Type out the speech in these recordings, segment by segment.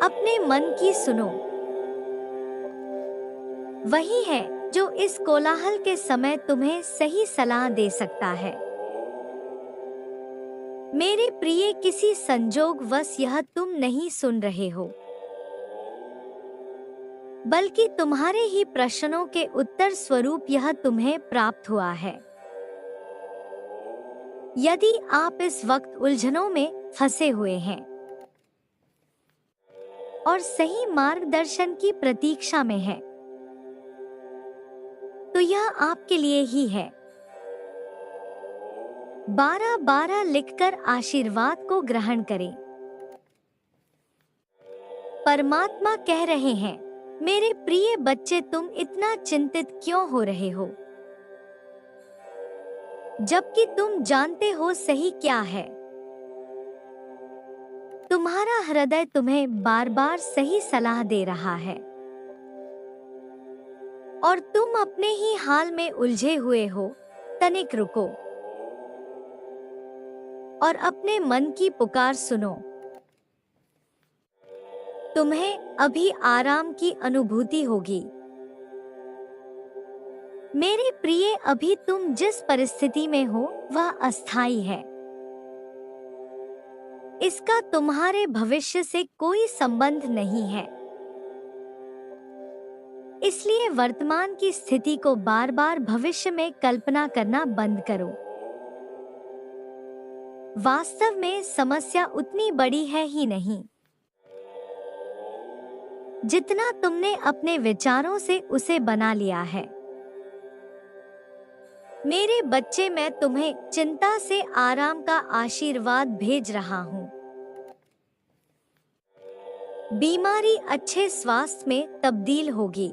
अपने मन की सुनो। वही है जो इस कोलाहल के समय तुम्हें सही सलाह दे सकता है। मेरे प्रिय, किसी संजोगवश यह तुम नहीं सुन रहे हो, बल्कि तुम्हारे ही प्रश्नों के उत्तर स्वरूप यह तुम्हें प्राप्त हुआ है। यदि आप इस वक्त उलझनों में फंसे हुए हैं और सही मार्गदर्शन की प्रतीक्षा में हैं, तो यह आपके लिए ही है। 12-12 लिखकर आशीर्वाद को ग्रहण करें। परमात्मा कह रहे हैं, मेरे प्रिय बच्चे, तुम इतना चिंतित क्यों हो रहे हो, जबकि तुम जानते हो सही क्या है। तुम्हारा हृदय तुम्हें बार बार सही सलाह दे रहा है और तुम अपने ही हाल में उलझे हुए हो। तनिक रुको और अपने मन की पुकार सुनो। तुम्हें अभी आराम की अनुभूति होगी। मेरे प्रिय, अभी तुम जिस परिस्थिति में हो वह अस्थायी है। इसका तुम्हारे भविष्य से कोई संबंध नहीं है। इसलिए वर्तमान की स्थिति को बार बार भविष्य में कल्पना करना बंद करो। वास्तव में समस्या उतनी बड़ी है ही नहीं जितना तुमने अपने विचारों से उसे बना लिया है। मेरे बच्चे, मैं तुम्हें चिंता से आराम का आशीर्वाद भेज रहा हूँ। बीमारी अच्छे स्वास्थ्य में तब्दील होगी।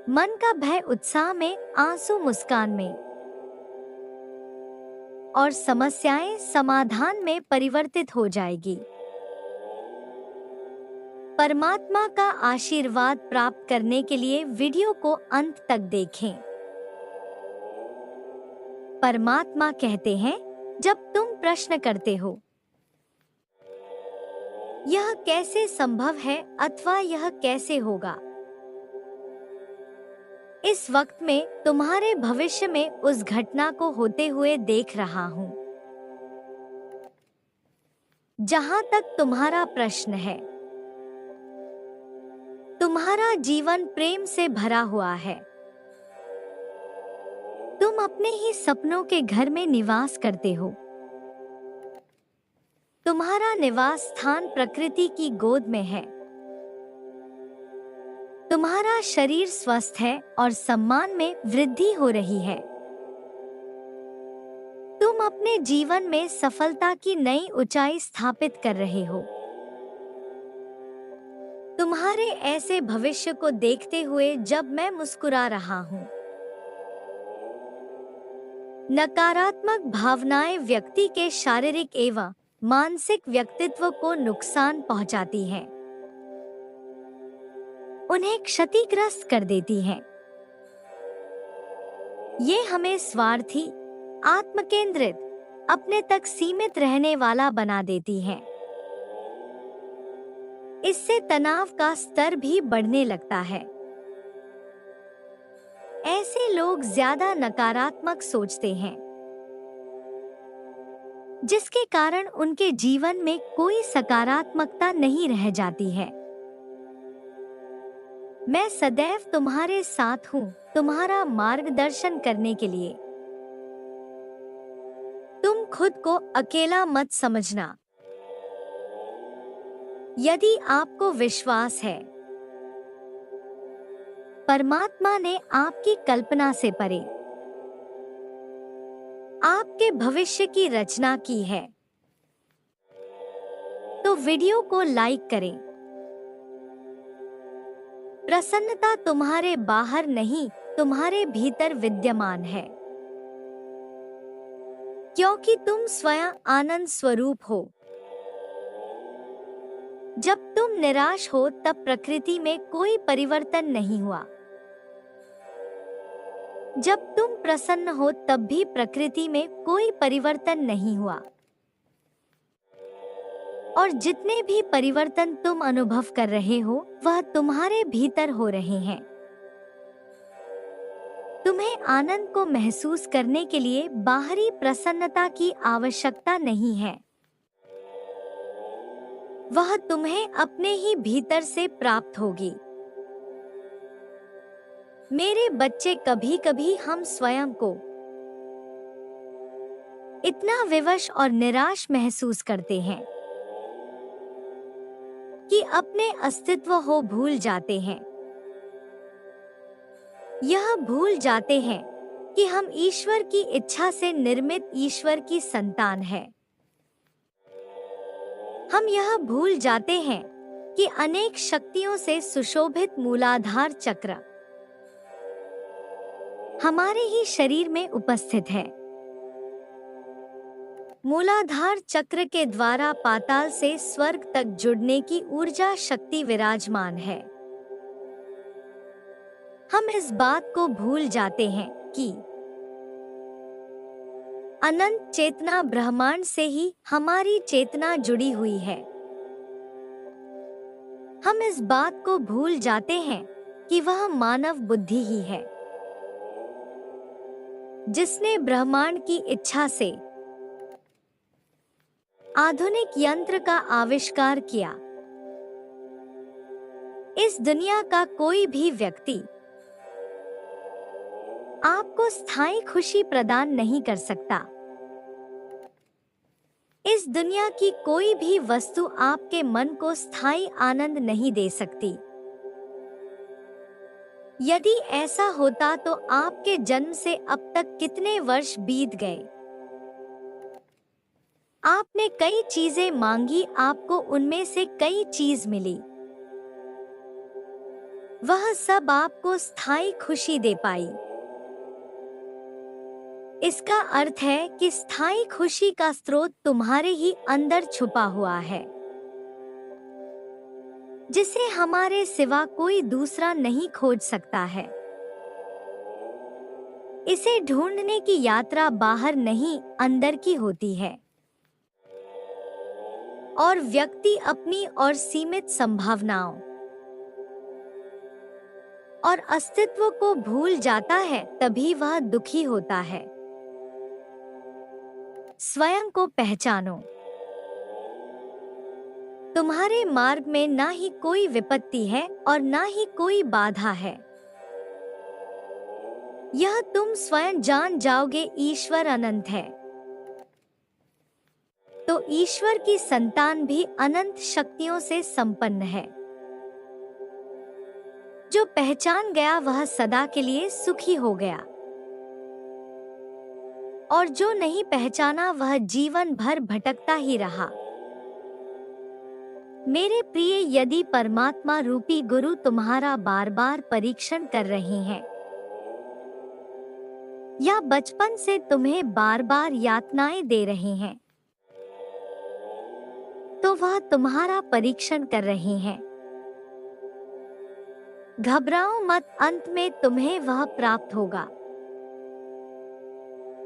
मन का भय उत्साह में, आंसू मुस्कान में और समस्याएं समाधान में परिवर्तित हो जाएगी। परमात्मा का आशीर्वाद प्राप्त करने के लिए वीडियो को अंत तक देखें। परमात्मा कहते हैं, जब तुम प्रश्न करते हो यह कैसे संभव है अथवा यह कैसे होगा, इस वक्त में तुम्हारे भविष्य में उस घटना को होते हुए देख रहा हूं। जहां तक तुम्हारा प्रश्न है, तुम्हारा जीवन प्रेम से भरा हुआ है। तुम अपने ही सपनों के घर में निवास करते हो। तुम्हारा निवास स्थान प्रकृति की गोद में है। तुम्हारा शरीर स्वस्थ है और सम्मान में वृद्धि हो रही है। तुम अपने जीवन में सफलता की नई ऊंचाई स्थापित कर रहे हो। तुम्हारे ऐसे भविष्य को देखते हुए जब मैं मुस्कुरा रहा हूं, नकारात्मक भावनाएं व्यक्ति के शारीरिक एवं मानसिक व्यक्तित्व को नुकसान पहुंचाती हैं, उन्हें क्षतिग्रस्त कर देती हैं। ये हमें स्वार्थी, आत्मकेंद्रित, अपने तक सीमित रहने वाला बना देती हैं। इससे तनाव का स्तर भी बढ़ने लगता है। ऐसे लोग ज्यादा नकारात्मक सोचते हैं, जिसके कारण उनके जीवन में कोई सकारात्मकता नहीं रह जाती है। मैं सदैव तुम्हारे साथ हूँ, तुम्हारा मार्गदर्शन करने के लिए। तुम खुद को अकेला मत समझना। यदि आपको विश्वास है, परमात्मा ने आपकी कल्पना से परे आपके भविष्य की रचना की है, तो वीडियो को लाइक करें। प्रसन्नता तुम्हारे बाहर नहीं, तुम्हारे भीतर विद्यमान है, क्योंकि तुम स्वयं आनंद स्वरूप हो। जब तुम निराश हो तब प्रकृति में कोई परिवर्तन नहीं हुआ। जब तुम प्रसन्न हो तब भी प्रकृति में कोई परिवर्तन नहीं हुआ। और जितने भी परिवर्तन तुम अनुभव कर रहे हो वह तुम्हारे भीतर हो रहे हैं। तुम्हें आनंद को महसूस करने के लिए बाहरी प्रसन्नता की आवश्यकता नहीं है, वह तुम्हें अपने ही भीतर से प्राप्त होगी। मेरे बच्चे, कभी कभी हम स्वयं को इतना विवश और निराश महसूस करते हैं कि अपने अस्तित्व को भूल जाते हैं। यह भूल जाते हैं कि हम ईश्वर की इच्छा से निर्मित ईश्वर की संतान हैं। हम यह भूल जाते हैं कि अनेक शक्तियों से सुशोभित मूलाधार चक्र हमारे ही शरीर में उपस्थित है। मूलाधार चक्र के द्वारा पाताल से स्वर्ग तक जुड़ने की ऊर्जा शक्ति विराजमान है। हम इस बात को भूल जाते हैं कि अनंत चेतना ब्रह्मांड से ही हमारी चेतना जुड़ी हुई है। हम इस बात को भूल जाते हैं कि वह मानव बुद्धि ही है जिसने ब्रह्मांड की इच्छा से आधुनिक यंत्र का आविष्कार किया। इस दुनिया का कोई भी व्यक्ति आपको स्थायी खुशी प्रदान नहीं कर सकता। इस दुनिया की कोई भी वस्तु आपके मन को स्थायी आनंद नहीं दे सकती। यदि ऐसा होता तो आपके जन्म से अब तक कितने वर्ष बीत गए। आपने कई चीजें मांगी, आपको उनमें से कई चीज मिली। वह सब आपको स्थायी खुशी दे पाई। इसका अर्थ है कि स्थायी खुशी का स्रोत तुम्हारे ही अंदर छुपा हुआ है, जिसे हमारे सिवा कोई दूसरा नहीं खोज सकता है। इसे ढूंढने की यात्रा बाहर नहीं, अंदर की होती है, और व्यक्ति अपनी और सीमित संभावनाओं और अस्तित्व को भूल जाता है, तभी वह दुखी होता है। स्वयं को पहचानो। तुम्हारे मार्ग में ना ही कोई विपत्ति है और ना ही कोई बाधा है। यह तुम स्वयं जान जाओगे। ईश्वर अनंत है, तो ईश्वर की संतान भी अनंत शक्तियों से संपन्न है। जो पहचान गया वह सदा के लिए सुखी हो गया, और जो नहीं पहचाना वह जीवन भर भटकता ही रहा। मेरे प्रिय, यदि परमात्मा रूपी गुरु तुम्हारा बार बार परीक्षण कर रहे हैं या बचपन से तुम्हें बार बार यातनाएं दे रहे हैं, तो वह तुम्हारा परीक्षण कर रहे हैं। घबराओ मत, अंत में तुम्हें वह प्राप्त होगा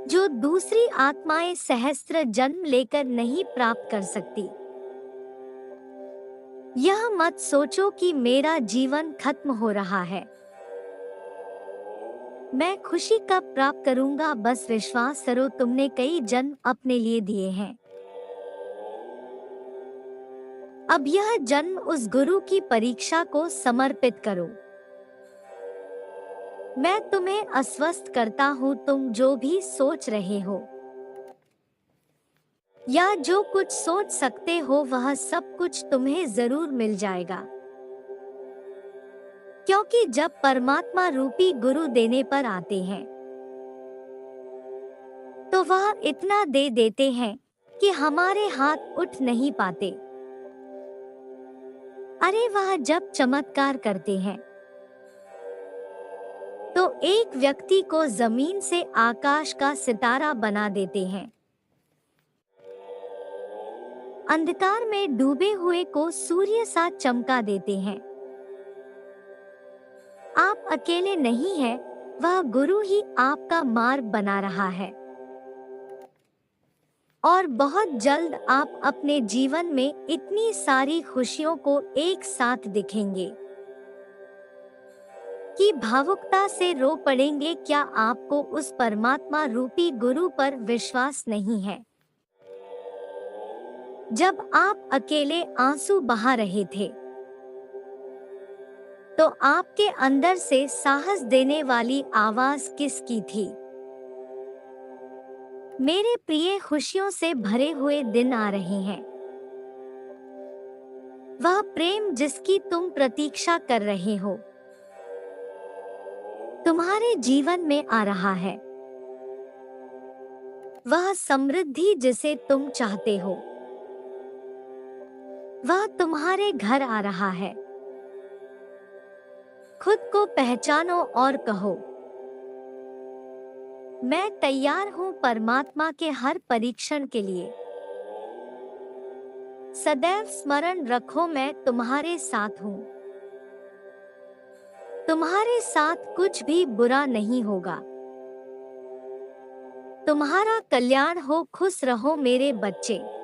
जो दूसरी आत्माएं सहस्त्र जन्म लेकर नहीं प्राप्त कर सकती। यह मत सोचो कि मेरा जीवन खत्म हो रहा है, मैं खुशी कब प्राप्त करूंगा। बस विश्वास करो, तुमने कई जन्म अपने लिए दिए हैं। अब यह जन्म उस गुरु की परीक्षा को समर्पित करो। मैं तुम्हें आश्वस्त करता हूँ, तुम जो भी सोच रहे हो या जो कुछ सोच सकते हो वह सब कुछ तुम्हें जरूर मिल जाएगा, क्योंकि जब परमात्मा रूपी गुरु देने पर आते हैं तो वह इतना दे देते हैं कि हमारे हाथ उठ नहीं पाते। अरे वह जब चमत्कार करते हैं तो एक व्यक्ति को जमीन से आकाश का सितारा बना देते हैं। अंधकार में डूबे हुए को सूर्य सा चमका देते हैं। आप अकेले नहीं हैं, वह गुरु ही आपका मार्ग बना रहा है और बहुत जल्द आप अपने जीवन में इतनी सारी खुशियों को एक साथ दिखेंगे कि भावुकता से रो पड़ेंगे। क्या आपको उस परमात्मा रूपी गुरु पर विश्वास नहीं है? जब आप अकेले आंसू बहा रहे थे तो आपके अंदर से साहस देने वाली आवाज किसकी थी? मेरे प्रिय, खुशियों से भरे हुए दिन आ रहे हैं। वह प्रेम जिसकी तुम प्रतीक्षा कर रहे हो तुम्हारे जीवन में आ रहा है। वह समृद्धि जिसे तुम चाहते हो वह तुम्हारे घर आ रहा है। खुद को पहचानो और कहो, मैं तैयार हूं परमात्मा के हर परीक्षण के लिए। सदैव स्मरण रखो, मैं तुम्हारे साथ हूं। तुम्हारे साथ कुछ भी बुरा नहीं होगा। तुम्हारा कल्याण हो। खुश रहो मेरे बच्चे।